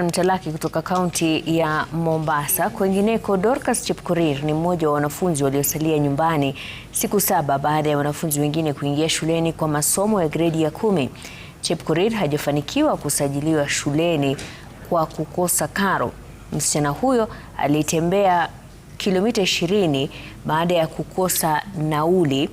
Mtalaki kutoka kaunti ya Mombasa. Kwengineko, Dorcas Chepkorir ni mmoja wa wanafunzi waliosalia nyumbani siku 7 baada ya wanafunzi wengine kuingia shuleni kwa masomo ya gredi ya 10. Chepkorir hajafanikiwa kusajiliwa shuleni kwa kukosa karo. Msichana huyo alitembea kilomita 20 baada ya kukosa nauli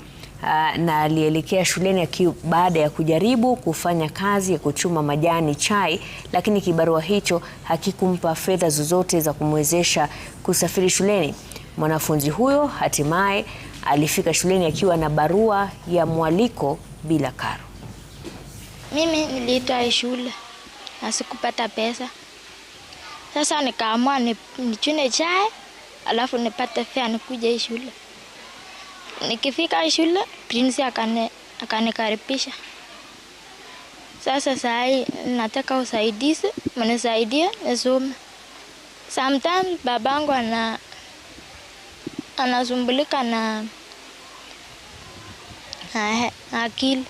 na alielekea shuleni baada ya kujaribu kufanya kazi ya kuchuma majani chai, lakini kibarua hicho hakikumpa fedha zozote za kumwezesha kusafiri shuleni. Mwanafunzi huyo hatimaye alifika shuleni akiwa na barua ya mwaliko bila karo. Mimi niliitwa shule na sikupata pesa. Sasa nikaamua nichune chai alafu nipate fare nikuje shule. Nikifika shule, Prince akanikaribisha. Sasa sahi nataka usaidizi, mnisaidie nisome. Sometimes babangu anasumbulika na akili.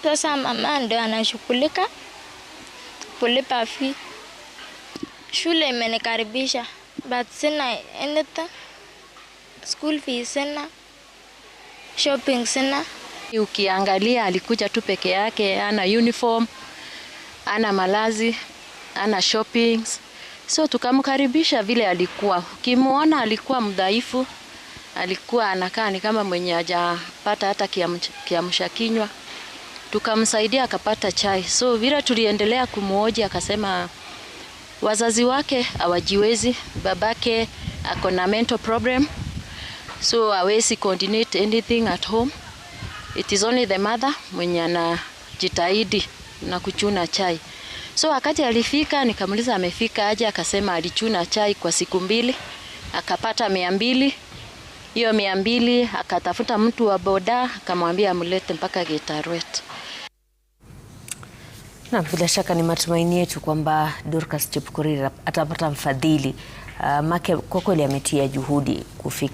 Sasa mama ndio anashughulika kulipa fee. Shule imenikaribisha, but sina anything. School fees sina. Shopping sina. Ukiangalia alikuja tu peke yake, ana uniform, ana malazi, ana shoppings. So tukamkaribisha vile alikuwa. Ukimuona alikuwa mdhaifu, alikuwa anakaa ni kama mwenye hajapata hata kiamsha kinywa. Tukamsaidia akapata chai. So vile tuliendelea kumuoji akasema wazazi wake hawajiwezi, babake ako na mental problem. So hawezi coordinate anything at home. It is only the mother mwenye anajitahidi na kuchuna chai. So wakati alifika nikamuuliza amefika aje, akasema alichuna chai kwa siku 2, akapata 200. Hiyo 200 akatafuta mtu wa boda akamwambia amlete mpaka Getaruet. Na bila shaka ni matumaini yetu kwamba Dorcas Chepkorir atapata mfadhili. Kwa kweli ametia juhudi kufika